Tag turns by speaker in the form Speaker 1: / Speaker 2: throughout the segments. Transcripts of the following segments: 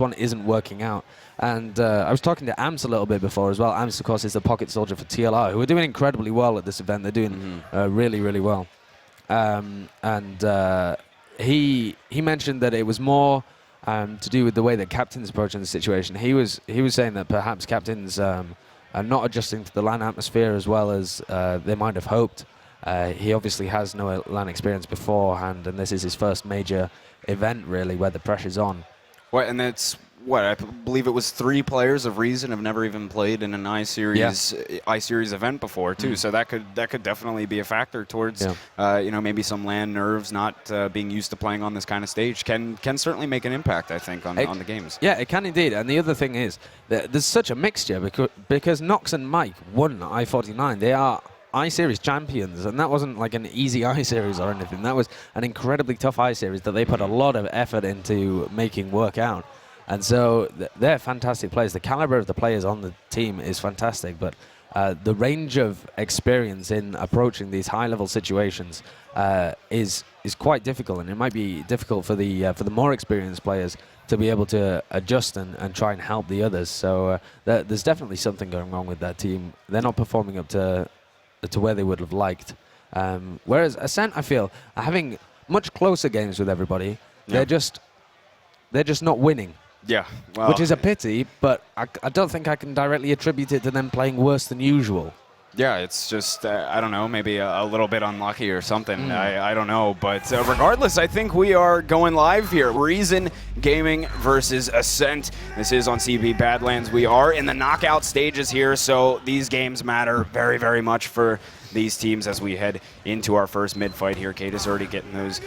Speaker 1: one isn't working out. And I was talking to Amps a little bit before as well. Amps, of course, is the pocket soldier for TLR, who are doing incredibly well at this event. They're doing really, really well. He mentioned that it was more to do with the way that captains approaching the situation. He was saying that perhaps captains are not adjusting to the LAN atmosphere as well as they might have hoped. He obviously has no LAN experience beforehand, and this is his first major event, really, where the pressure's on.
Speaker 2: Well, and it's what I believe it was 3 players of Reason have never even played in an I-Series event before too. So that could definitely be a factor towards you know, maybe some LAN nerves, not being used to playing on this kind of stage can certainly make an impact, I think, on the games.
Speaker 1: Yeah, it can indeed. And the other thing is that there's such a mixture because Nox and Mike won I-49. They are I-Series champions, and that wasn't like an easy I-Series or anything. That was an incredibly tough I-Series that they put a lot of effort into making work out. And so they're fantastic players. The caliber of the players on the team is fantastic, but the range of experience in approaching these high-level situations is quite difficult, and it might be difficult for the more experienced players to be able to adjust and try and help the others. So there's definitely something going wrong with that team. They're not performing up to where they would have liked. Whereas Ascent, I feel, are having much closer games with everybody. They're just not winning.
Speaker 2: Yeah, well,
Speaker 1: which is a pity, but I don't think I can directly attribute it to them playing worse than usual.
Speaker 2: Yeah, it's just, I don't know, maybe a little bit unlucky or something. I don't know. But regardless, I think we are going live here. Reason Gaming versus Ascent. This is on CB Badlands. We are in the knockout stages here, so these games matter very, very much for these teams as we head into our first mid-fight here. Kate is already getting those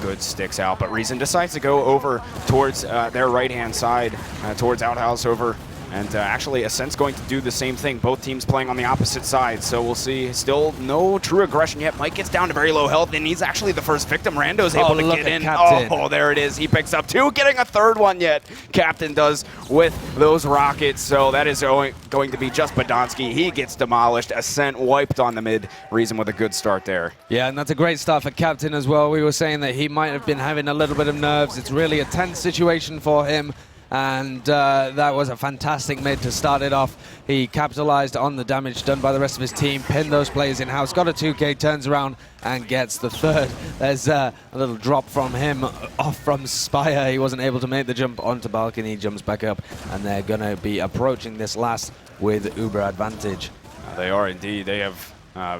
Speaker 2: good sticks out, but Reason decides to go over towards their right-hand side, towards Outhouse over. And actually, Ascent's going to do the same thing. Both teams playing on the opposite side, so we'll see. Still no true aggression yet. Mike gets down to very low health, and he's actually the first victim. Rando's able to get in.
Speaker 1: Captain.
Speaker 2: Oh, there it is. He picks up 2, getting a 3rd one yet. Captain does with those rockets, so that is going to be just Badonsky. He gets demolished. Ascent wiped on the mid. Reason with a good start there.
Speaker 1: Yeah, and that's a great start for Captain as well. We were saying that he might have been having a little bit of nerves. It's really a tense situation for him. And that was a fantastic mid to start it off. He capitalized on the damage done by the rest of his team, pinned those players in-house, got a 2K, turns around and gets the 3rd. There's a little drop from him off from Spire. He wasn't able to make the jump onto balcony, jumps back up, and they're going to be approaching this last with uber advantage.
Speaker 2: They are indeed. They have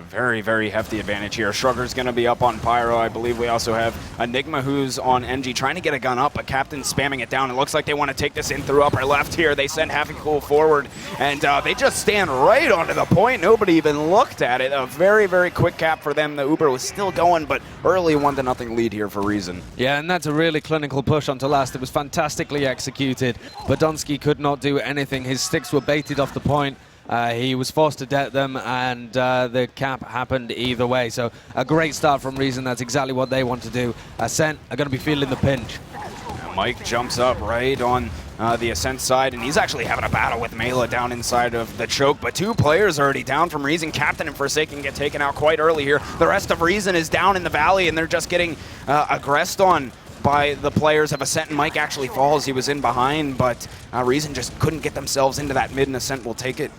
Speaker 2: very, very hefty advantage here. Shrugger's going to be up on Pyro. I believe we also have Enigma, who's on NG, trying to get a gun up, but Captain's spamming it down. It looks like they want to take this in through upper left here. They send Happy Cool forward, and they just stand right onto the point. Nobody even looked at it. A very, very quick cap for them. The Uber was still going, but early 1-0 lead here for Reason.
Speaker 1: Yeah, and that's a really clinical push onto last. It was fantastically executed. Badonsky could not do anything. His sticks were baited off the point. He was forced to debt them, and the cap happened either way. So a great start from Reason. That's exactly what they want to do. Ascent are going to be feeling the pinch.
Speaker 2: Mike jumps up right on the Ascent side, and he's actually having a battle with Mela down inside of the choke, but 2 players already down from Reason. Captain and Forsaken get taken out quite early here. The rest of Reason is down in the valley, and they're just getting aggressed on by the players of Ascent, and Mike actually falls. He was in behind, but Reason just couldn't get themselves into that mid, and Ascent will take it.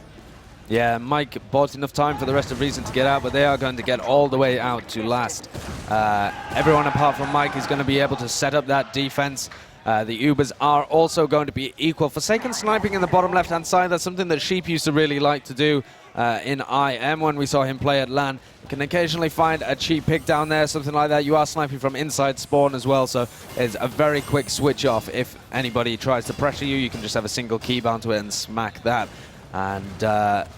Speaker 1: Yeah, Mike bought enough time for the rest of Reason to get out, but they are going to get all the way out to last. Everyone apart from Mike is going to be able to set up that defense. The Ubers are also going to be equal. Forsaken sniping in the bottom left-hand side. That's something that Sheep used to really like to do in IM when we saw him play at LAN. You can occasionally find a cheap pick down there, something like that. You are sniping from inside spawn as well, so it's a very quick switch off. If anybody tries to pressure you, you can just have a single keybound to it and smack that. And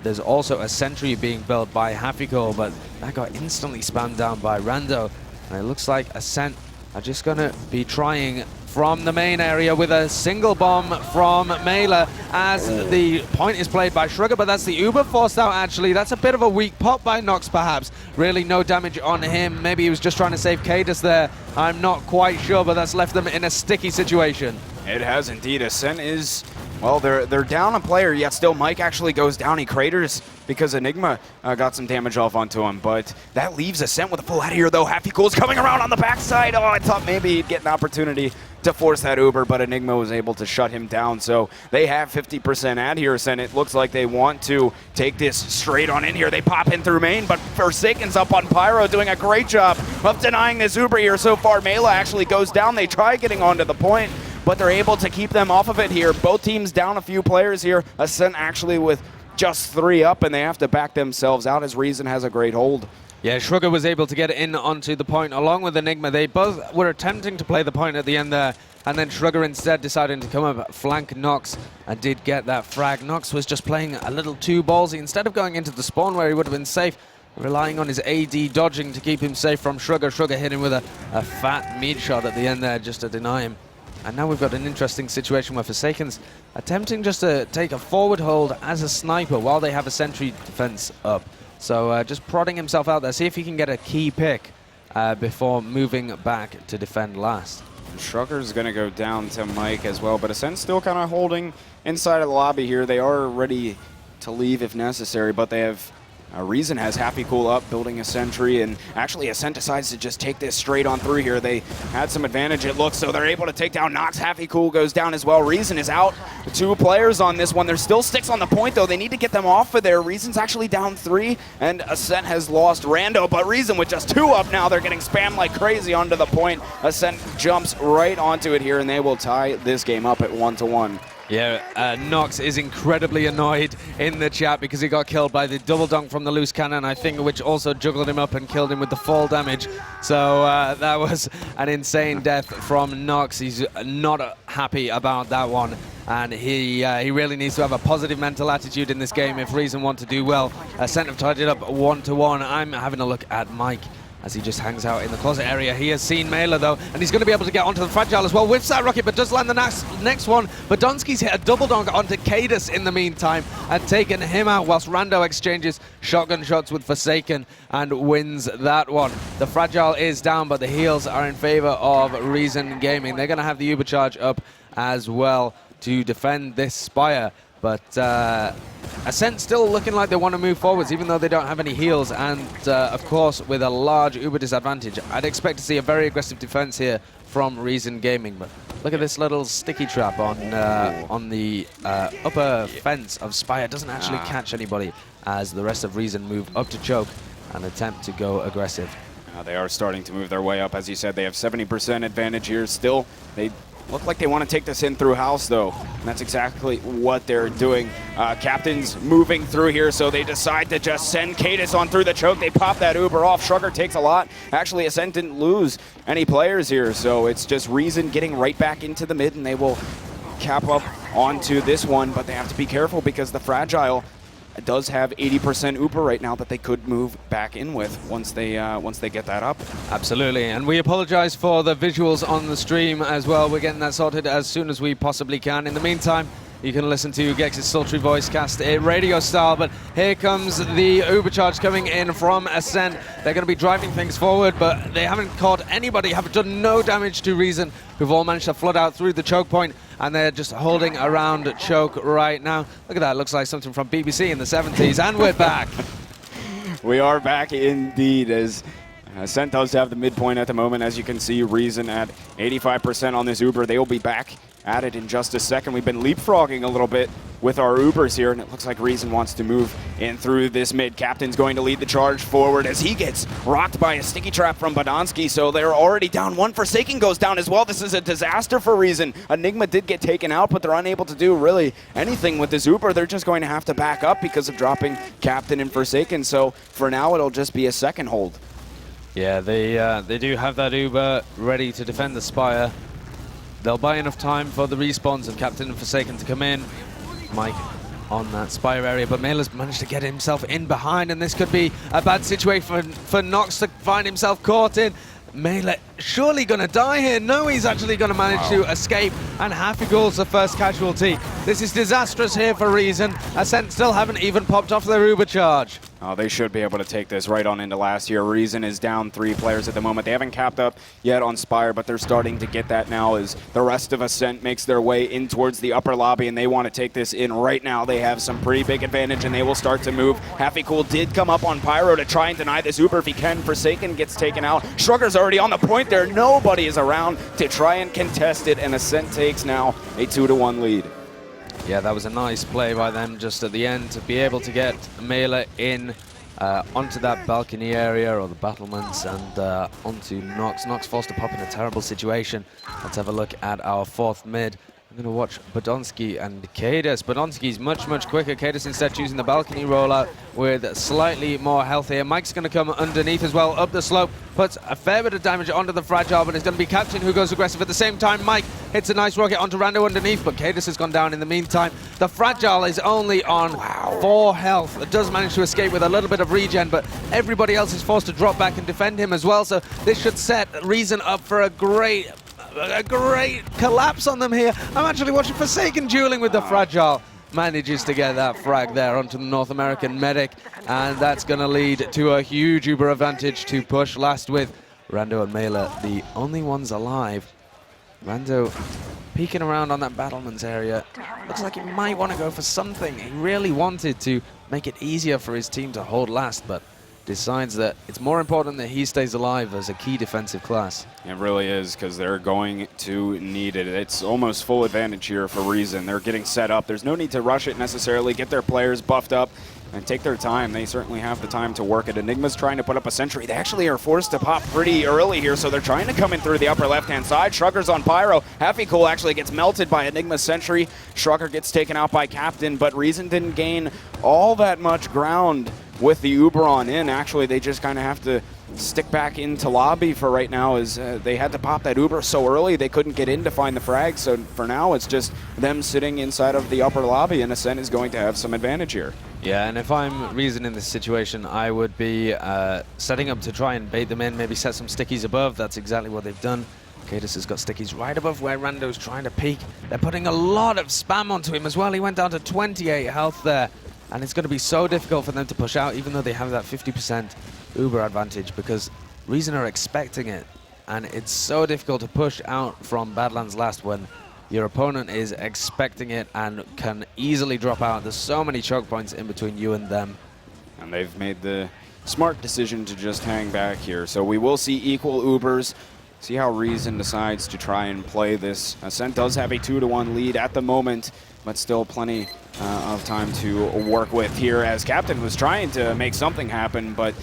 Speaker 1: there's also a sentry being built by Hafiko, but that got instantly spammed down by Rando. And it looks like Ascent are just going to be trying from the main area with a single bomb from Mela as the point is played by Shrugger, but that's the Uber forced out actually. That's a bit of a weak pop by Nox perhaps. Really no damage on him. Maybe he was just trying to save Cadus there. I'm not quite sure, but that's left them in a sticky situation.
Speaker 2: It has indeed. Ascent is, well, they're down a player, yet still Mike actually goes down. He craters because Enigma got some damage off onto him, but that leaves Ascent with a full head here, though. Happy Cool's coming around on the backside. Oh, I thought maybe he'd get an opportunity to force that Uber, but Enigma was able to shut him down. So they have 50% ad here, and it looks like they want to take this straight on in here. They pop in through main, but Forsaken's up on Pyro, doing a great job of denying this Uber here so far. Mela actually goes down. They try getting onto the point, but they're able to keep them off of it here. Both teams down a few players here. Ascent actually with just 3 up, and they have to back themselves out as Reason has a great hold.
Speaker 1: Yeah, Shrugger was able to get in onto the point along with Enigma. They both were attempting to play the point at the end there, and then Shrugger instead decided to come up, flank Nox, and did get that frag. Nox was just playing a little too ballsy. Instead of going into the spawn where he would have been safe, relying on his AD dodging to keep him safe from Shrugger. Shrugger hit him with a fat mid shot at the end there just to deny him. And now we've got an interesting situation where Forsaken's attempting just to take a forward hold as a sniper while they have a sentry defense up. So just prodding himself out there, see if he can get a key pick before moving back to defend last.
Speaker 2: Shrugger's going to go down to Mike as well, but Ascent still kind of holding inside of the lobby here. They are ready to leave if necessary, but they have Reason has Happy Cool up, building a sentry, and actually Ascent decides to just take this straight on through here. They had some advantage, it looks, so they're able to take down Nox. Happy Cool goes down as well. Reason is out. 2 players on this one. There's still sticks on the point, though. They need to get them off of there. Reason's actually down 3, and Ascent has lost Rando, but Reason with just 2 up now. They're getting spammed like crazy onto the point. Ascent jumps right onto it here, and they will tie this game up at 1-1.
Speaker 1: Yeah, Nox is incredibly annoyed in the chat because he got killed by the double dunk from the loose cannon, I think, which also juggled him up and killed him with the fall damage. So that was an insane death from Nox. He's not happy about that one, and he really needs to have a positive mental attitude in this game if Reason want to do well. Ascent have tied it up 1-1. I'm having a look at Mike as he just hangs out in the closet area. He has seen Mela, though, and he's going to be able to get onto the Fragile as well. Whiffs that rocket, but does land the next one. But Donski's hit a double dunk onto Cadus in the meantime and taken him out, whilst Rando exchanges shotgun shots with Forsaken and wins that one. The Fragile is down, but the heals are in favor of Reason Gaming. They're going to have the Uber charge up as well to defend this Spire. But Ascent still looking like they want to move forwards, even though they don't have any heals. And, of course, with a large Uber disadvantage, I'd expect to see a very aggressive defense here from Reason Gaming. But look at this little sticky trap on the upper fence of Spire. Doesn't actually catch anybody as the rest of Reason move up to choke and attempt to go aggressive.
Speaker 2: They are starting to move their way up. As you said, they have 70% advantage here still. They look like they want to take this in through house, though, and that's exactly what they're doing. Captain's moving through here, so they decide to just send Cadus on through the choke. They pop that Uber off. Shrugger takes a lot. Actually, Ascent didn't lose any players here, so it's just Reason getting right back into the mid, and they will cap up onto this one, but they have to be careful because the Fragile does have 80% Uber right now that they could move back in with once they get that up.
Speaker 1: Absolutely, and we apologize for the visuals on the stream as well. We're getting that sorted as soon as we possibly can. In the meantime, you can listen to Gecks' sultry voice cast radio style, but here comes the Uber charge coming in from Ascent. They're going to be driving things forward, but they haven't caught anybody, have done no damage to Reason, who've all managed to flood out through the choke point, and they're just holding around choke right now. Look at that, looks like something from BBC in the 70s, and we're back.
Speaker 2: We are back indeed, as Ascent does have the midpoint at the moment. As you can see, Reason at 85% on this Uber. They will be back at it in just a second. We've been leapfrogging a little bit with our Ubers here, and it looks like Reason wants to move in through this mid. Captain's going to lead the charge forward as he gets rocked by a sticky trap from Badonsky, so they're already down 1. Forsaken goes down as well. This is a disaster for Reason. Enigma did get taken out, but they're unable to do really anything with this Uber. They're just going to have to back up because of dropping Captain and Forsaken, so for now it'll just be a second hold.
Speaker 1: Yeah, they do have that Uber ready to defend the Spire. They'll buy enough time for the respawns of Captain and Forsaken to come in. Mike on that Spire area, but Mela's managed to get himself in behind, and this could be a bad situation for Nox to find himself caught in. Mela surely going to die here. No, he's actually going to manage to escape, and Happy Ghoul's the first casualty. This is disastrous here for Reason. Ascent still haven't even popped off their Uber charge.
Speaker 2: They should be able to take this right on into last year. Reason is down 3 players at the moment. They haven't capped up yet on Spire, but they're starting to get that now as the rest of Ascent makes their way in towards the upper lobby, and they want to take this in right now. They have some pretty big advantage, and they will start to move. HappyCool did come up on Pyro to try and deny this Uber if he can. Forsaken gets taken out. Shrugger's already on the point there. Nobody is around to try and contest it, and Ascent takes now a 2-1 lead.
Speaker 1: Yeah, that was a nice play by them just at the end to be able to get Mela in onto that balcony area or the battlements and onto Nox. Nox forced to pop in a terrible situation. Let's have a look at our 4th mid. I'm going to watch Bodonsky and Cadus. Bodonsky's much quicker. Cadus instead choosing the balcony rollout with slightly more health here. Mike's going to come underneath as well, up the slope, puts a fair bit of damage onto the Fragile, but it's going to be Captain who goes aggressive at the same time. Mike hits a nice rocket onto Rando underneath, but Cadus has gone down in the meantime. The Fragile is only on 4 health. It does manage to escape with a little bit of regen, but everybody else is forced to drop back and defend him as well, so this should set Reason up for a great collapse on them here. I'm actually watching Forsaken dueling with the Fragile. Manages to get that frag there onto the North American medic, and that's going to lead to a huge Uber advantage to push last with Rando and Mela, the only ones alive. Rando peeking around on that battlements area. Looks like he might want to go for something. He really wanted to make it easier for his team to hold last, but decides that it's more important that he stays alive as a key defensive class.
Speaker 2: It really is, because they're going to need it. It's almost full advantage here for Reason. They're getting set up. There's no need to rush it necessarily. Get their players buffed up and take their time. They certainly have the time to work it. Enigma's trying to put up a sentry. They actually are forced to pop pretty early here, so they're trying to come in through the upper left-hand side. Shrugger's on Pyro. HappyCool actually gets melted by Enigma's sentry. Shrugger gets taken out by Captain, but Reason didn't gain all that much ground with the Uber on in. Actually, they just kind of have to stick back into lobby for right now, as they had to pop that Uber so early they couldn't get in to find the frag. So for now, it's just them sitting inside of the upper lobby, and Ascent is going to have some advantage here.
Speaker 1: Yeah, and if I'm Reason in this situation, I would be setting up to try and bait them in, maybe set some stickies above. That's exactly what they've done. Cadus has got stickies right above where Rando's trying to peek. They're putting a lot of spam onto him as well. He went down to 28 health there. And it's going to be so difficult for them to push out, even though they have that 50% Uber advantage, because Reason are expecting it. And it's so difficult to push out from Badlands Last when your opponent is expecting it and can easily drop out. There's so many choke points in between you and them.
Speaker 2: And they've made the smart decision to just hang back here. So we will see equal Ubers. See how Reason decides to try and play this. Ascent does have a 2-1 lead at the moment, but still plenty of time to work with here, as Captain was trying to make something happen, but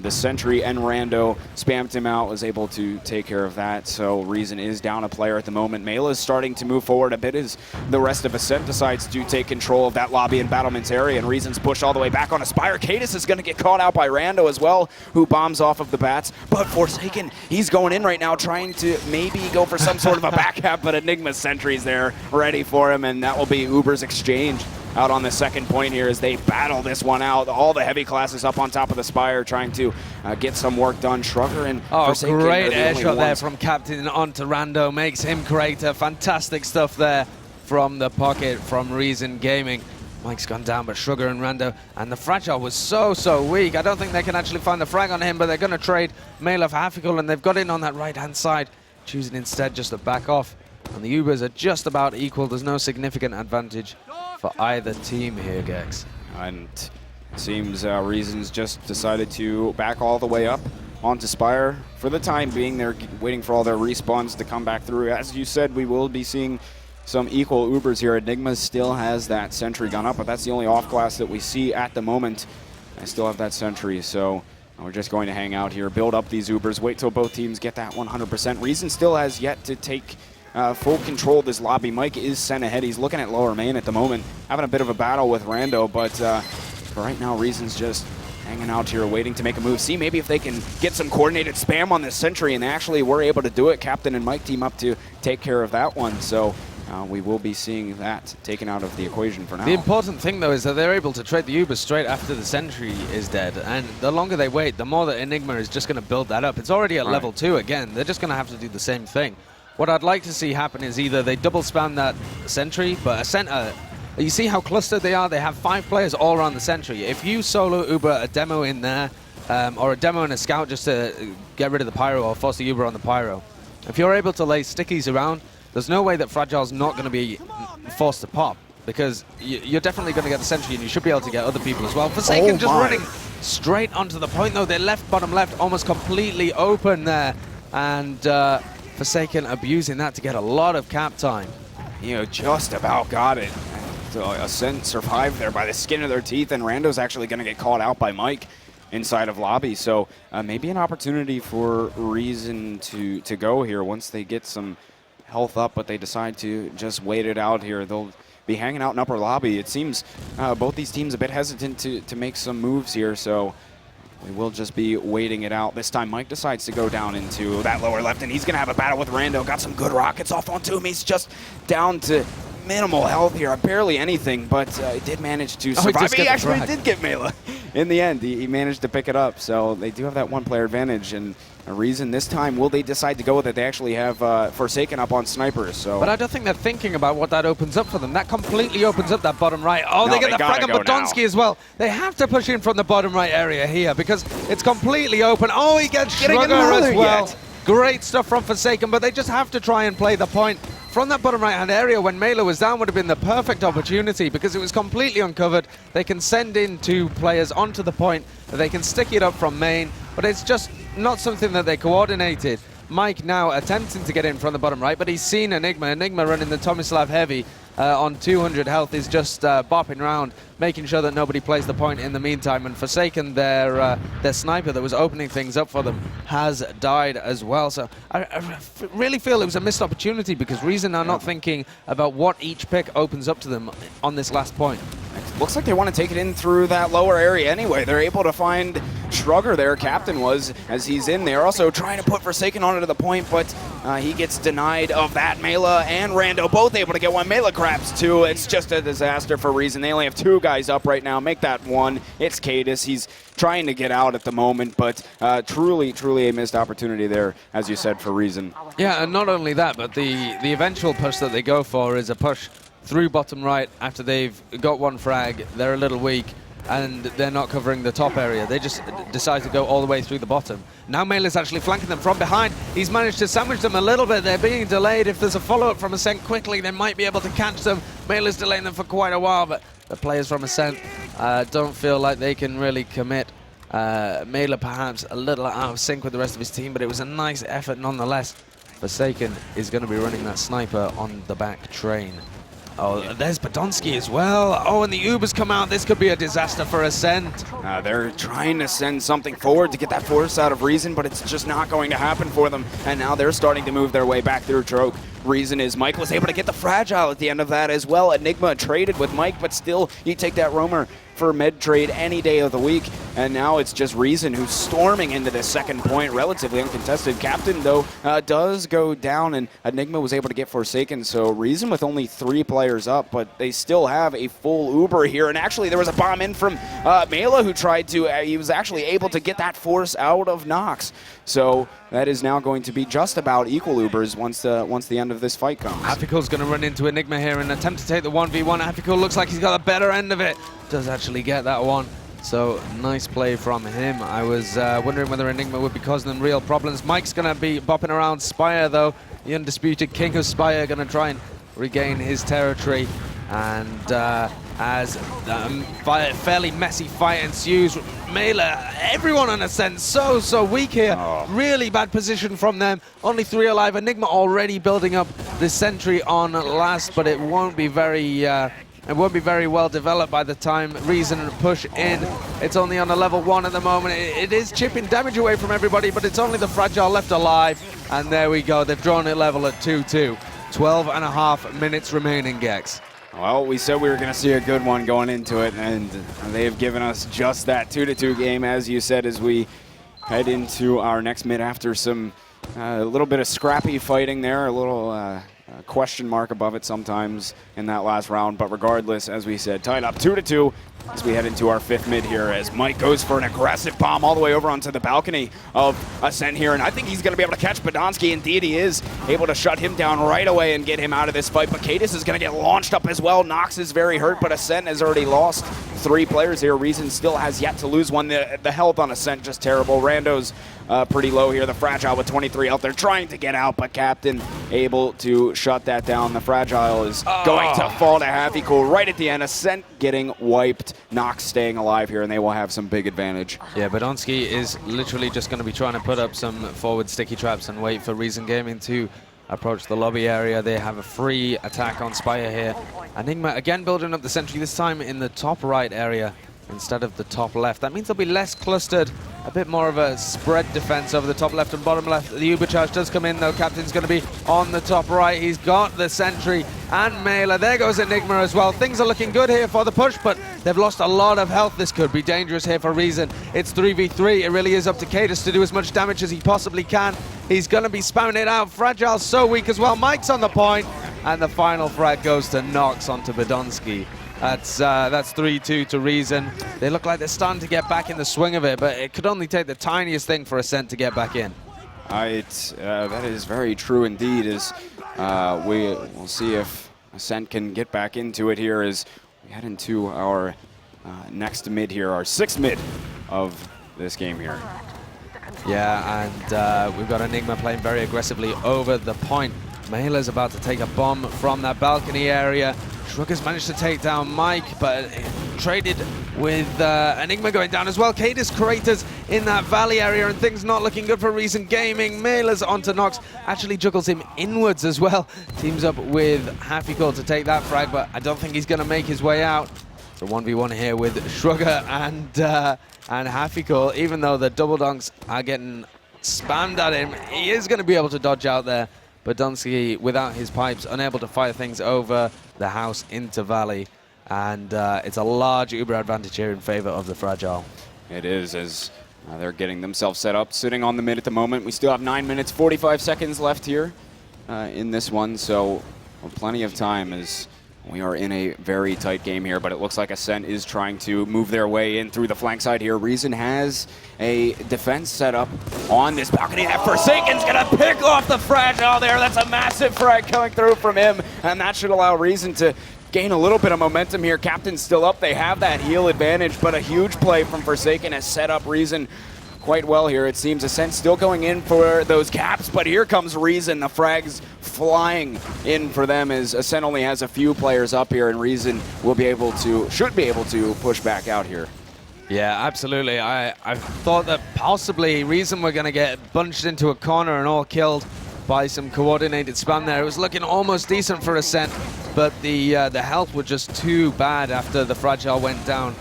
Speaker 2: the Sentry and Rando spammed him out, was able to take care of that. So Reason is down a player at the moment. Mela is starting to move forward a bit as the rest of Ascent decides to take control of that lobby and battlements area, and Reason's pushed all the way back on Aspire. Cadus is going to get caught out by Rando as well, who bombs off of the bats, but Forsaken, he's going in right now trying to maybe go for some sort of a back cap, but Enigma's Sentry's there ready for him, and that will be Uber's exchange out on the second point here as they battle this one out. All the heavy classes up on top of the Spire trying to get some work done. Shrugger and Forsaken,
Speaker 1: great air shot there from Captain onto Rando. Makes him crater. Fantastic stuff there from the pocket from Reason Gaming. Mike's gone down, but Shrugger and Rando, and the Fragile was so weak. I don't think they can actually find the frag on him, but they're going to trade Mela for HappyCool, and they've got in on that right-hand side, choosing instead just to back off. And the Ubers are just about equal. There's no significant advantage for either team here, Gecks.
Speaker 2: And it seems Reason's just decided to back all the way up onto Spire. For the time being, they're waiting for all their respawns to come back through. As you said, we will be seeing some equal Ubers here. Enigma still has that Sentry gun up, but that's the only off-class that we see at the moment. I still have that Sentry, so we're just going to hang out here, build up these Ubers, wait till both teams get that 100%. Reason still has yet to take full control of this lobby. Mike is sent ahead. He's looking at lower main at the moment, having a bit of a battle with Rando, but for right now, Reason's just hanging out here, waiting to make a move. See maybe if they can get some coordinated spam on this Sentry, and they actually were able to do it. Captain and Mike team up to take care of that one, so we will be seeing that taken out of the equation for now.
Speaker 1: The important thing, though, is that they're able to trade the Uber straight after the Sentry is dead, and the longer they wait, the more that Enigma is just going to build that up. It's already at level 2 again. They're just going to have to do the same thing. What I'd like to see happen is either they double spam that Sentry, but Ascent are You see how clustered they are? They have 5 players all around the sentry. If you solo Uber a demo in there, or a demo and a scout just to get rid of the pyro or force the Uber on the pyro, if you're able to lay stickies around, there's no way that Fragile's not going to be forced to pop, because you're definitely going to get the sentry, and you should be able to get other people as well. Forsaken just running straight onto the point, though. They're left, bottom left, almost completely open there, and Forsaken abusing that to get a lot of cap time.
Speaker 2: You know, just about got it. So Ascent survived there by the skin of their teeth, and Rando's actually going to get called out by Mike inside of lobby. So maybe an opportunity for Reason to go here once they get some health up, but they decide to just wait it out here. They'll be hanging out in upper lobby. It seems both these teams a bit hesitant to make some moves here, so we will just be waiting it out. This time Mike decides to go down into that lower left, and he's going to have a battle with Rando. Got some good rockets off onto him. He's just down to minimal health here, barely anything, but he did manage to survive. He actually did get Mela in the end. He managed to pick it up, so they do have that one-player advantage. And a Reason this time, will they decide to go with it? They actually have Forsaken up on snipers. So,
Speaker 1: but I don't think they're thinking about what that opens up for them. That completely opens up that bottom right. Oh, no, they get the frag on Badonsky as well. They have to push in from the bottom right area here because it's completely open. Oh, he gets Sugar as well. Great stuff from Forsaken, but they just have to try and play the point. From that bottom right-hand area, when Mela was down, would have been the perfect opportunity because it was completely uncovered. They can send in 2 players onto the point. They can stick it up from main, but it's just not something that they coordinated. Mike now attempting to get in from the bottom right, but he's seen Enigma. Enigma running the Tomislav Heavy on 200 health is just bopping around, making sure that nobody plays the point in the meantime. And Forsaken, their sniper that was opening things up for them, has died as well. So I really feel it was a missed opportunity because Reason are not thinking about what each pick opens up to them on this last point.
Speaker 2: It looks like they want to take it in through that lower area anyway. They're able to find Shrugger there, Captain was, as he's in there. Also trying to put Forsaken onto the point, but he gets denied of that. Mela and Rando both able to get one. Mela grabs 2. It's just a disaster for Reason. They only have 2 guys up right now. Make that 1. It's Cadis. He's trying to get out at the moment, but truly a missed opportunity there, as you said, for Reason.
Speaker 1: Yeah, and not only that, but the eventual push that they go for is a push through bottom right after they've got 1 frag. They're a little weak, and they're not covering the top area. They just decide to go all the way through the bottom. Now Mela's actually flanking them from behind. He's managed to sandwich them a little bit. They're being delayed. If there's a follow-up from Ascent quickly, they might be able to catch them. Mela's delaying them for quite a while, but the players from Ascent don't feel like they can really commit. Mela perhaps a little out of sync with the rest of his team, but it was a nice effort nonetheless. Forsaken is going to be running that sniper on the back train. Oh, there's Badonsky as well. Oh, and the Ubers come out. This could be a disaster for Ascent.
Speaker 2: They're trying to send something forward to get that force out of Reason, but it's just not going to happen for them. And now they're starting to move their way back through Troke. Reason is Mike was able to get the Fragile at the end of that as well. Enigma traded with Mike, but still, you take that Roamer for med trade any day of the week. And now it's just Reason who's storming into the second point, relatively uncontested. Captain, though, does go down, and Enigma was able to get Forsaken. So Reason with only 3 players up, but they still have a full Uber here. And actually, there was a bomb in from Mela, who tried to, he was actually able to get that force out of Nox. So that is now going to be just about equal Ubers once the end of this fight comes.
Speaker 1: Apicool's going to run into Enigma here and attempt to take the 1v1. Apicool looks like he's got a better end of it. Does actually get that one. So nice play from him. I was wondering whether Enigma would be causing them real problems. Mike's going to be bopping around Spire, though. The undisputed king of Spire going to try and regain his territory. And as a fairly messy fight ensues, Mela, everyone on Ascent, so weak here. Oh. Really bad position from them. Only 3 alive. Enigma already building up the sentry on last, but it won't be very well developed by the time Reason push in. It's only on a level 1 at the moment. It is chipping damage away from everybody, but it's only the Fragile left alive. And there we go. They've drawn it level at 2-2. 12.5 minutes remaining, Gecks.
Speaker 2: Well, we said we were going to see a good one going into it, and they have given us just that 2-2 game, as you said, as we head into our next mid after some a little bit of scrappy fighting there, a little question mark above it sometimes in that last round. But regardless, as we said, tied up 2-2. as we head into our 5th mid here, as Mike goes for an aggressive bomb all the way over onto the balcony of Ascent here, and I think he's going to be able to catch Bogdanski. Indeed he is able to shut him down right away and get him out of this fight, but Cadis is going to get launched up as well. Nox is very hurt, but Ascent has already lost 3 players here. Reason still has yet to lose one. The health on Ascent just terrible. Rando's pretty low here. The Fragile with 23 health. They're trying to get out, but Captain able to shut that down. The Fragile is going to fall to Happy Cool right at the end. Ascent getting wiped. Nox staying alive here, and they will have some big advantage.
Speaker 1: Yeah, Bogdanski is literally just going to be trying to put up some forward sticky traps and wait for Reason Gaming to approach the lobby area. They have a free attack on Spire here. Enigma again building up the sentry, this time in the top right area instead of the top left. That means they'll be less clustered, a bit more of a spread defense over the top left and bottom left. The Uber charge does come in though. Captain's going to be on the top right. He's got the sentry and Mailer. There goes Enigma as well. Things are looking good here for the push, but they've lost a lot of health. This could be dangerous here for Reason. It's 3v3. It really is up to Cadis to do as much damage as he possibly can. He's going to be spamming it out. Fragile's so weak as well. Mike's on the point, and the final frag goes to Nox onto Bogdanski. That's 3-2 to Reason. They look like they're starting to get back in the swing of it, but it could only take the tiniest thing for Ascent to get back in.
Speaker 2: That is very true indeed. We'll see if Ascent can get back into it here as we head into our next mid here, our 6th mid of this game here.
Speaker 1: Yeah, and we've got Enigma playing very aggressively over the point. Mailer's about to take a bomb from that balcony area. Shrugger's managed to take down Mike, but traded with Enigma going down as well. Cadis Craters in that valley area, and things not looking good for Reason Gaming. Mailer's onto Nox, actually juggles him inwards as well. Teams up with Happycore to take that frag, but I don't think he's going to make his way out. It's a 1v1 here with Shrugger and Happycore. Even though the double donks are getting spammed at him, he is going to be able to dodge out there. Bogdanski, without his pipes, unable to fire things over the house into Valley. And it's a large Uber advantage here in favor of the Fragile.
Speaker 2: It is, as they're getting themselves set up, sitting on the mid at the moment. We still have 9 minutes, 45 seconds left here in this one, so plenty of time as we are in a very tight game here, but it looks like Ascent is trying to move their way in through the flank side here. Reason has a defense set up on this balcony. That Forsaken's gonna pick off the Fragile there. That's a massive frag coming through from him, and that should allow Reason to gain a little bit of momentum here. Captain's still up. They have that heal advantage, but a huge play from Forsaken has set up Reason quite well here. It seems Ascent still going in for those caps, but here comes Reason. The frags flying in for them as Ascent only has a few players up here, and Reason will be able to, should be able to push back out here.
Speaker 1: Yeah, absolutely. I thought that possibly Reason were going to get bunched into a corner and all killed by some coordinated spam there. It was looking almost decent for Ascent, but the health was just too bad after the Fragile went down.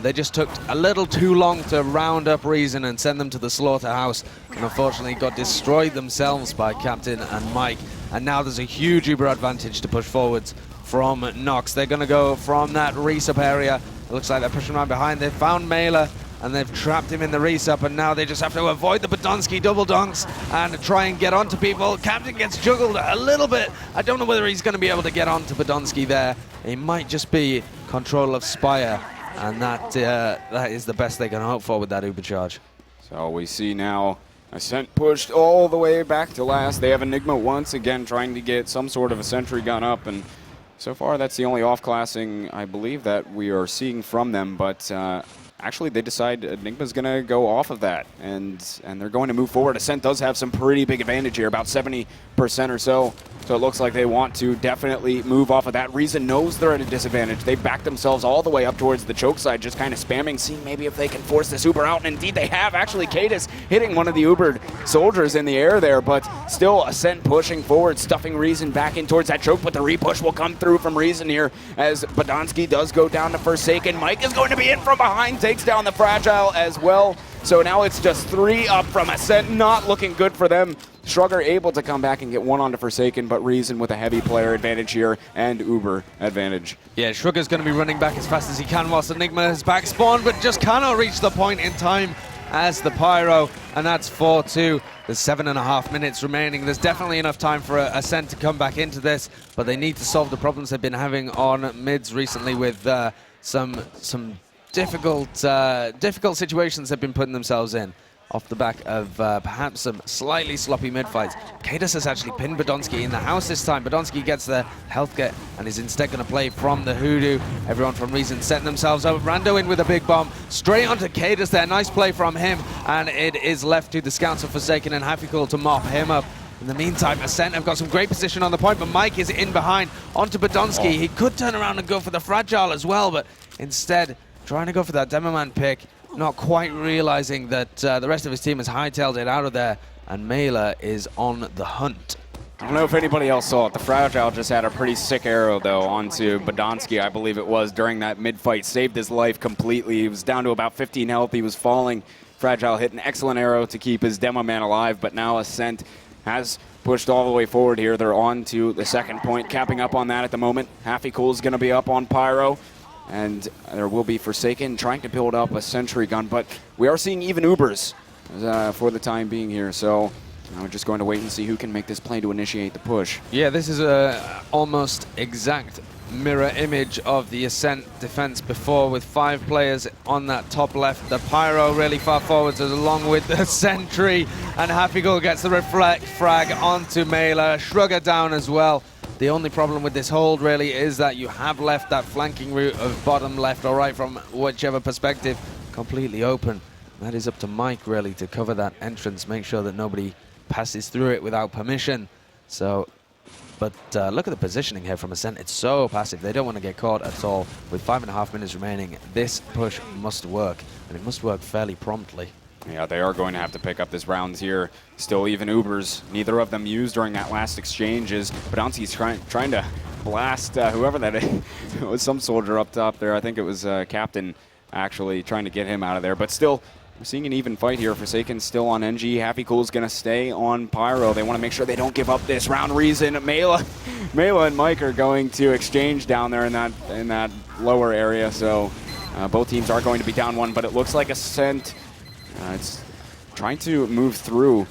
Speaker 1: They just took a little too long to round up Reason and send them to the slaughterhouse, and unfortunately got destroyed themselves by Captain and Mike. And now there's a huge Uber advantage to push forwards from Nox. They're going to go from that resup area. It looks like they're pushing around behind. They've found Mailer, and they've trapped him in the resup, and now they just have to avoid the Bogdanski double donks and try and get onto people. Captain gets juggled a little bit. I don't know whether he's going to be able to get onto Bogdanski there. It might just be control of Spire, and that is the best they can hope for with that Uber charge.
Speaker 2: So we see now Ascent pushed all the way back to last. They have Enigma once again trying to get some sort of a sentry gun up, and so far that's the only off-classing I believe that we are seeing from them, but actually they decide Enigma's going to go off of that, and they're going to move forward. Ascent does have some pretty big advantage here, about 70% or so. So it looks like they want to definitely move off of that. Reason knows they're at a disadvantage. They backed themselves all the way up towards the choke side, just kind of spamming, seeing maybe if they can force this Uber out. And indeed they have. Actually, Cadis hitting one of the Ubered soldiers in the air there, but still Ascent pushing forward, stuffing Reason back in towards that choke, but the repush will come through from Reason here as Bogdanski does go down to Forsaken. Mike is going to be in from behind, takes down the Fragile as well. So now it's just 3 up from Ascent, not looking good for them. Shrugger able to come back and get one onto Forsaken, but Reason with a heavy player advantage here and Uber advantage.
Speaker 1: Yeah, Shrugger's going to be running back as fast as he can whilst Enigma has back spawned, but just cannot reach the point in time as the Pyro, and that's 4-2. There's 7.5 minutes remaining. There's definitely enough time for Ascent to come back into this, but they need to solve the problems they've been having on mids recently with some difficult situations they've been putting themselves in off the back of perhaps some slightly sloppy mid-fights. Cadus has actually pinned Badonsky in the house this time. Badonsky gets the health kit and is instead going to play from the Hoodoo. Everyone from Reason setting themselves up. Rando in with a big bomb. Straight onto Cadus there. Nice play from him. And it is left to the Scouts of Forsaken and Happy Cool to mop him up. In the meantime, Ascent have got some great position on the point, but Mike is in behind onto Badonsky. He could turn around and go for the Fragile as well, but instead trying to go for that Demoman pick. Not quite realizing that the rest of his team has hightailed it out of there, and Mela is on the hunt.
Speaker 2: I don't know if anybody else saw it. The Fragile just had a pretty sick arrow, though, onto Badonsky, I believe it was, during that mid-fight. Saved his life completely. He was down to about 15 health. He was falling. Fragile hit an excellent arrow to keep his Demo Man alive, but now Ascent has pushed all the way forward here. They're on to the second point, capping up on that at the moment. Happy Cool's going to be up on Pyro. And there will be Forsaken trying to build up a sentry gun, but we are seeing even Ubers for the time being here. So we're just going to wait and see who can make this play to initiate the push.
Speaker 1: Yeah, this is a almost exact mirror image of the Ascent defense before, with 5 players on that top left. The Pyro really far forwards along with the sentry, and Happy Cool gets the reflect frag onto Mela. Shrugger down as well. The only problem with this hold really is that you have left that flanking route of bottom left or right from whichever perspective completely open. That is up to Mike really to cover that entrance, make sure that nobody passes through it without permission. So, but look at the positioning here from Ascent. It's so passive. They don't want to get caught at all. With 5.5 minutes remaining, this push must work, and it must work fairly promptly.
Speaker 2: Yeah, they are going to have to pick up this round here. Still even Ubers, neither of them used during that last exchange, as Badonsky's trying to blast whoever that is. It was some soldier up top there. I think it was Captain actually trying to get him out of there. But still, we're seeing an even fight here. Forsaken still on NG. Happy Cool's going to stay on Pyro. They want to make sure they don't give up this round. Reason, Mela and Mike are going to exchange down there in that lower area. So both teams are going to be down 1, but it looks like Ascent it's trying to move through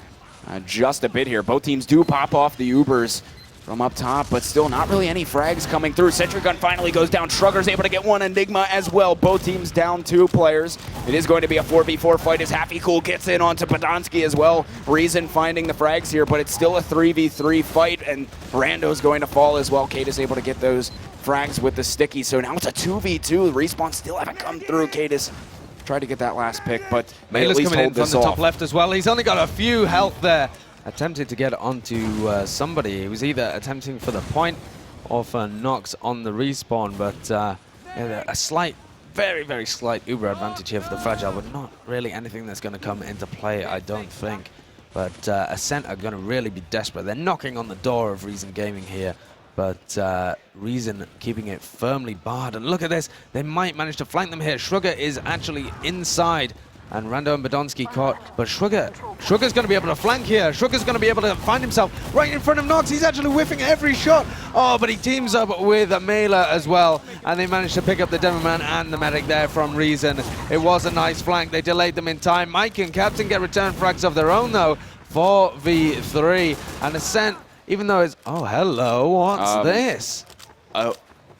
Speaker 2: just a bit here. Both teams do pop off the Ubers from up top, but still not really any frags coming through. Sentry gun finally goes down. Shrugger's able to get one. Enigma as well. Both teams down 2 players. It is going to be a 4v4 fight as Happy Cool gets in onto Badonsky as well. Reason finding the frags here, but it's still a 3v3 fight, and Rando's going to fall as well. Cadus able to get those frags with the sticky, so now it's a 2v2. Respawn still haven't come through. Cadus tried to get that last pick, but may at least hold this off.
Speaker 1: From the top left as well. He's only got a few health there. Attempted to get onto somebody. He was either attempting for the point or for knocks on the respawn, but yeah, a slight, very, very slight Uber advantage here for the Fragile, but not really anything that's going to come into play, I don't think. But Ascent are going to really be desperate. They're knocking on the door of Reason Gaming here, but Reason keeping it firmly barred. And look at this, they might manage to flank them here. Shrugger is actually inside, and Rando and Badonsky caught, but Shrugger's going to be able to flank here. Shrugger's going to be able to find himself right in front of Nox. He's actually whiffing every shot. Oh, but he teams up with Mela as well, and they managed to pick up the Demoman and the medic there from Reason. It was a nice flank. They delayed them in time. Mike and Captain get return frags of their own, though. 4v3, and Ascent, even though it's... Oh, hello, what's this?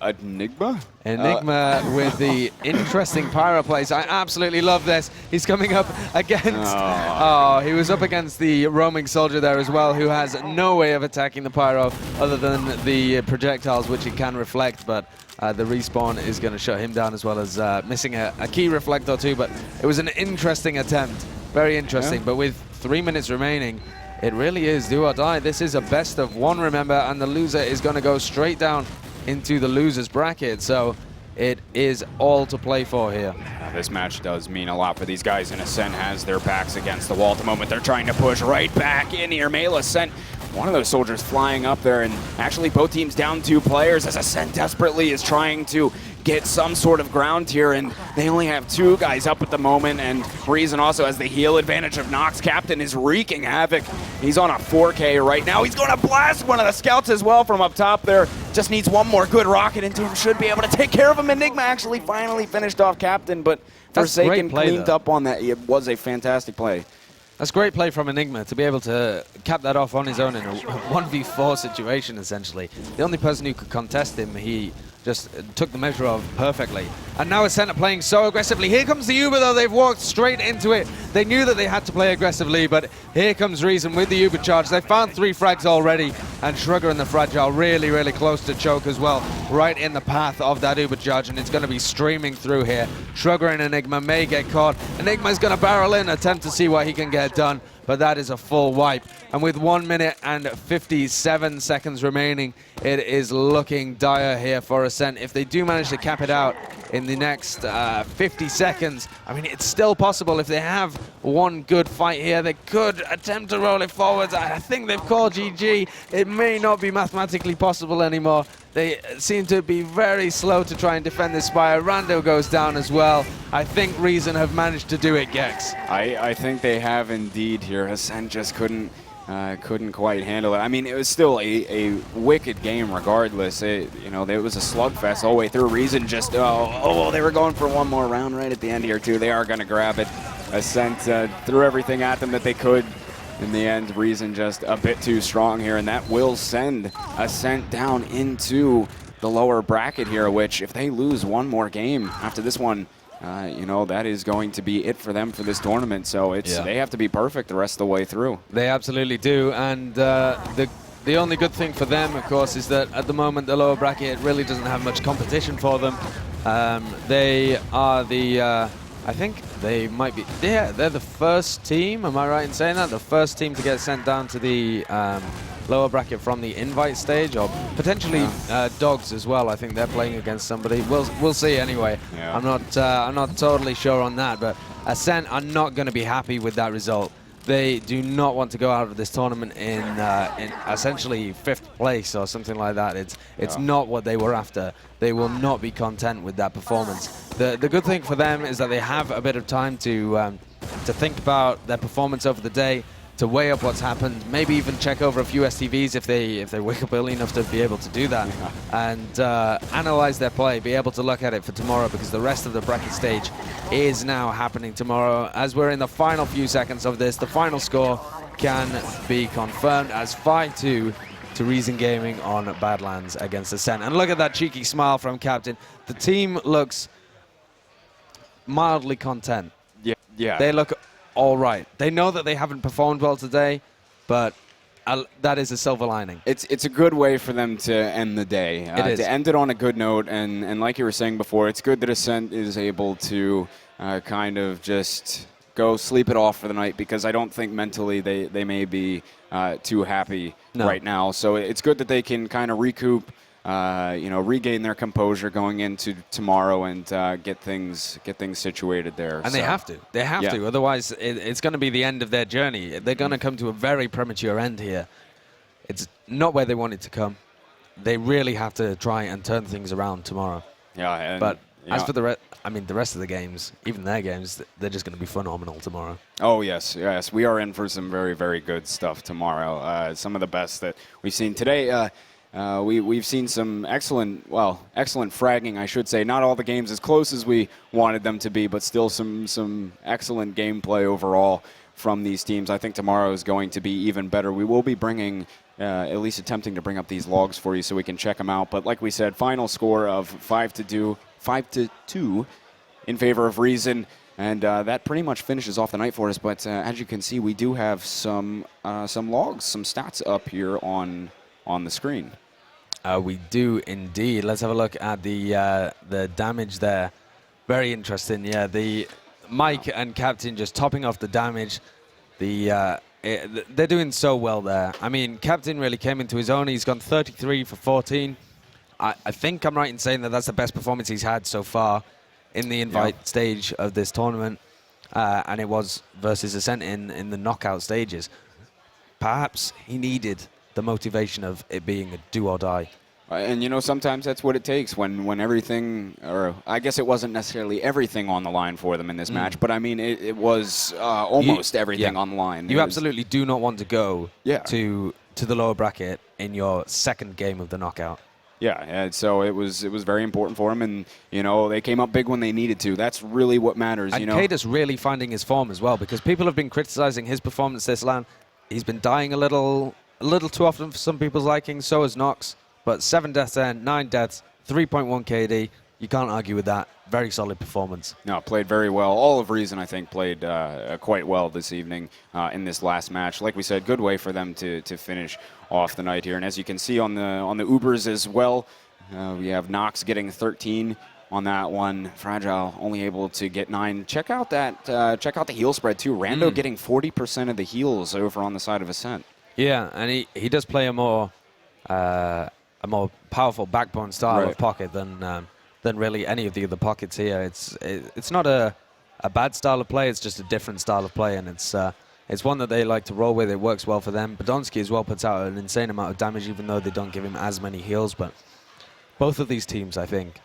Speaker 2: Enigma?
Speaker 1: Enigma with the interesting pyro plays. I absolutely love this. He's coming up against... Oh, he was up against the roaming soldier there as well, who has no way of attacking the pyro other than the projectiles, which he can reflect, but the respawn is going to shut him down, as well as missing a key reflect or two. But it was an interesting attempt. Very interesting. Yeah. But with 3 minutes remaining, it really is do or die. This is a best of 1, remember, and the loser is going to go straight down into the loser's bracket, so it is all to play for here.
Speaker 2: This match does mean a lot for these guys, and Ascent has their backs against the wall at the moment. They're trying to push right back in here. Mela sent one of those soldiers flying up there, and actually both teams down 2 players as Ascent desperately is trying to get some sort of ground here, and they only have 2 guys up at the moment, and Reason also has the heal advantage of Nox. Captain is wreaking havoc. He's on a 4K right now. He's going to blast one of the scouts as well from up top there. Just needs one more good rocket into him. Should be able to take care of him. Enigma actually finally finished off Captain, but Forsaken cleaned up on that. It was a fantastic play.
Speaker 1: That's great play from Enigma to be able to cap that off on his own in a 1v4 situation, essentially. The only person who could contest him, he just took the measure of perfectly. And now Ascent are playing so aggressively. Here comes the Uber, though. They've walked straight into it. They knew that they had to play aggressively, but here comes Reason with the Uber charge. They found 3 frags already, and Shrugger and the Fragile really, really close to choke as well, right in the path of that Uber charge, and it's going to be streaming through here. Shrugger and Enigma may get caught. Enigma's going to barrel in, attempt to see what he can get done, but that is a full wipe. And with 1 minute and 57 seconds remaining, it is looking dire here for Ascent. If they do manage to cap it out in the next 50 seconds, I mean, it's still possible. If they have one good fight here, they could attempt to roll it forwards. I think they've called GG. It may not be mathematically possible anymore. They seem to be very slow to try and defend this spire. Rando goes down as well. I think Reason have managed to do it, Gecks.
Speaker 2: I think they have indeed here. Ascent just couldn't quite handle it. I mean, it was still a wicked game regardless. It was a slugfest all the way through. Reason just, they were going for one more round right at the end here too. They are going to grab it. Ascent threw everything at them that they could. In the end, Reason just a bit too strong here, and that will send Ascent down into the lower bracket here, which if they lose one more game after this one, that is going to be it for them for this tournament. So they have to be perfect the rest of the way through.
Speaker 1: They absolutely do, and the only good thing for them, of course, is that at the moment the lower bracket really doesn't have much competition for them. They are the I think they might be. They're the first team. Am I right in saying that? The first team to get sent down to the lower bracket from the invite stage, or potentially Dogs as well. I think they're playing against somebody. We'll see anyway.
Speaker 2: Yeah.
Speaker 1: I'm not totally sure on that, but Ascent are not going to be happy with that result. They do not want to go out of this tournament in essentially 5th place or something like that. It's not what they were after. They will not be content with that performance. The good thing for them is that they have a bit of time to think about their performance over the day, to weigh up what's happened, maybe even check over a few STVs if they wake up early enough to be able to do that, and analyze their play, be able to look at it for tomorrow, because the rest of the bracket stage is now happening tomorrow. As we're in the final few seconds of this, the final score can be confirmed as 5-2 to Reason Gaming on Badlands against Ascent. And look at that cheeky smile from Captain. The team looks mildly content.
Speaker 2: Yeah.
Speaker 1: They look all right. They know that they haven't performed well today, but that is a silver lining.
Speaker 2: It's a good way for them to end the day.
Speaker 1: It is.
Speaker 2: To end it on a good note, and like you were saying before, it's good that Ascent is able to kind of just go sleep it off for the night, because I don't think mentally they may be too happy right now. So it's good that they can kind of recoup, regain their composure going into tomorrow and get things situated there.
Speaker 1: And they have to. They have to. Otherwise, it's going to be the end of their journey. They're going to come to a very premature end here. It's not where they wanted to come. They really have to try and turn things around tomorrow.
Speaker 2: Yeah.
Speaker 1: But as for the rest of the games, even their games, they're just going to be phenomenal tomorrow.
Speaker 2: Oh, yes. We are in for some very, very good stuff tomorrow. Some of the best that we've seen today. We've seen some excellent fragging, I should say. Not all the games as close as we wanted them to be, but still some excellent gameplay overall from these teams. I think tomorrow is going to be even better. We will be bringing, at least attempting to bring up these logs for you so we can check them out. But like we said, final score of 5-2 in favor of Reason. And that pretty much finishes off the night for us. But as you can see, we do have some logs, some stats up here on the screen.
Speaker 1: We do indeed. Let's have a look at the damage there. Very interesting. Yeah, the Mike and Captain just topping off the damage. They're doing so well there. I mean, Captain really came into his own. He's gone 33 for 14. I think I'm right in saying that that's the best performance he's had so far in the invite stage of this tournament. And it was versus Ascent in the knockout stages. Perhaps he needed the motivation of it being a do or die.
Speaker 2: And sometimes that's what it takes when everything, or I guess it wasn't necessarily everything on the line for them in this match, but I mean it was almost everything on the line.
Speaker 1: You absolutely do not want to go to the lower bracket in your second game of the knockout.
Speaker 2: Yeah, and so it was very important for him, and they came up big when they needed to. That's really what matters.
Speaker 1: And Kada's really finding his form as well, because people have been criticizing his performance this LAN. He's been dying a little too often for some people's liking. So has Nox, but 7 deaths there, 9 deaths, 3.1 KD. You can't argue with that. Very solid performance.
Speaker 2: No, played very well. All of Reason, I think, played quite well this evening in this last match. Like we said, good way for them to finish off the night here. And as you can see on the Ubers as well, we have Nox getting 13 on that one. Fragile only able to get 9. Check out the heal spread too. Rando getting 40% of the heals over on the side of Ascent.
Speaker 1: Yeah, and he does play a more powerful backbone style of pocket than really any of the other pockets here. It's not a bad style of play. It's just a different style of play, and it's one that they like to roll with. It works well for them. Podolski as well puts out an insane amount of damage, even though they don't give him as many heals. But both of these teams, I think,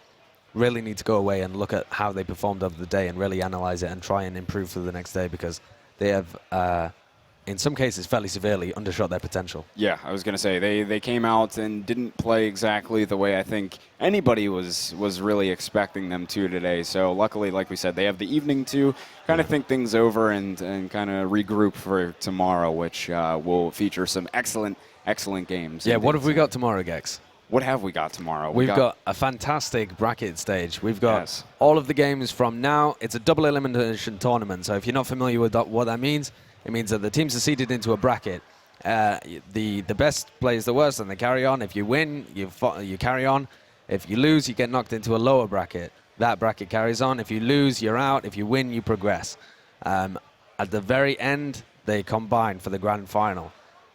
Speaker 1: really need to go away and look at how they performed over the day and really analyze it and try and improve for the next day, because they have, in some cases, fairly severely undershot their potential.
Speaker 2: Yeah, I was going to say, they came out and didn't play exactly the way I think anybody was really expecting them to today. So luckily, like we said, they have the evening to kind of think things over and kind of regroup for tomorrow, which will feature some excellent games.
Speaker 1: Yeah, what have we got tomorrow, Gecks?
Speaker 2: What have we got tomorrow?
Speaker 1: We've got a fantastic bracket stage. We've got all of the games from now. It's a double elimination tournament. So if you're not familiar with what that means, it means that the teams are seeded into a bracket. The best plays the worst, and they carry on. If you win, you carry on. If you lose, you get knocked into a lower bracket. That bracket carries on. If you lose, you're out. If you win, you progress. At the very end, they combine for the grand final.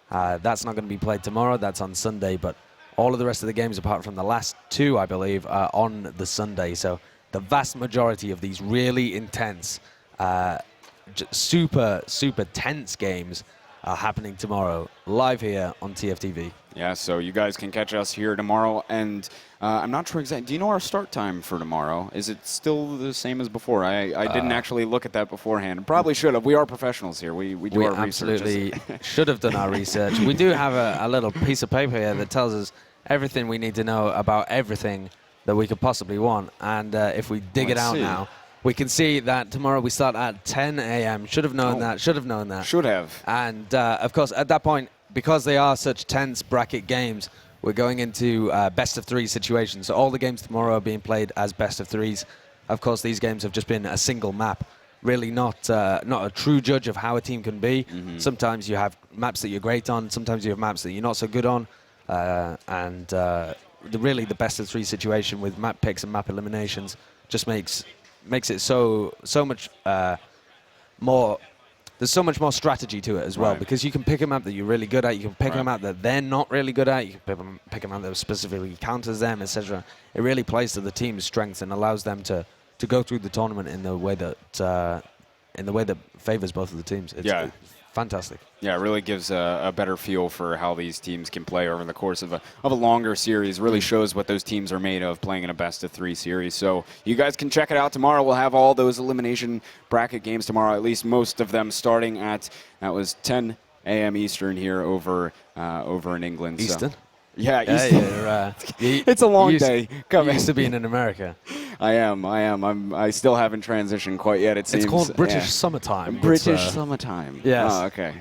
Speaker 1: That's not going to be played tomorrow. That's on Sunday, but all of the rest of the games, apart from the last 2, I believe, are on the Sunday. So the vast majority of these really intense, super tense games are happening tomorrow, live here on TFTV.
Speaker 2: Yeah, so you guys can catch us here tomorrow. And I'm not sure exactly. Do you know our start time for tomorrow? Is it still the same as before? I didn't actually look at that beforehand. Probably should have. We are professionals here. We do our research.
Speaker 1: We absolutely should have done our research. We do have a little piece of paper here that tells us everything we need to know about everything that we could possibly want. And if we dig it out now, we can see that tomorrow we start at 10 a.m. Should have known that. Should have known that.
Speaker 2: Should have.
Speaker 1: And, of course, at that point, because they are such tense bracket games, we're going into best-of-3 situations. So all the games tomorrow are being played as best-of-3s. Of course, these games have just been a single map. Really not a true judge of how a team can be. Sometimes you have maps that you're great on. Sometimes you have maps that you're not so good on. Really the best-of-3 situation with map picks and map eliminations just makes it so much more. There's so much more strategy to it as well, because you can pick a map that you're really good at. You can pick a map that they're not really good at. You can pick a map that specifically counters them, etc. It really plays to the team's strengths and allows them to go through the tournament in the way that favors both of the teams. It's fantastic.
Speaker 2: Yeah, it really gives a better feel for how these teams can play over the course of a longer series. Really shows what those teams are made of playing in a best-of-3 series. So you guys can check it out tomorrow. We'll have all those elimination bracket games tomorrow, at least most of them starting at, that was 10 a.m. Eastern here over in England.
Speaker 1: Eastern?
Speaker 2: So. Yeah, it's a long day.
Speaker 1: You used to being in America.
Speaker 2: I am. I still haven't transitioned quite yet, it seems.
Speaker 1: It's called British summertime.
Speaker 2: British summertime.
Speaker 1: Yes.
Speaker 2: Oh, okay.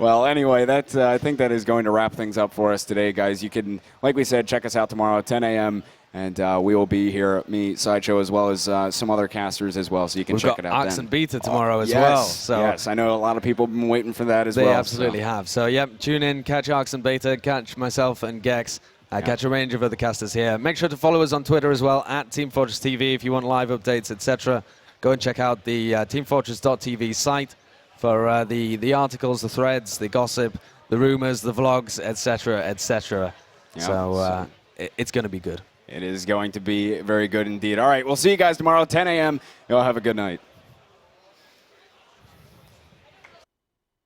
Speaker 2: Well, anyway, I think that is going to wrap things up for us today, guys. You can, like we said, check us out tomorrow at 10 a.m., and we will be here, me, Sideshow, as well as some other casters as well, so you can check it out then.
Speaker 1: We've got Ox and Beta tomorrow as well. So
Speaker 2: yes, I know a lot of people have been waiting for that as well.
Speaker 1: They absolutely have. So, tune in, catch Ox and Beta, catch myself and Gecks, catch a range of other casters here. Make sure to follow us on Twitter as well, at teamfortress.tv, if you want live updates, etc. Go and check out the teamfortress.tv site for the articles, the threads, the gossip, the rumors, the vlogs, etc., etc. So it's going to be good.
Speaker 2: It is going to be very good indeed. All right, we'll see you guys tomorrow at 10 a.m. Y'all have a good night.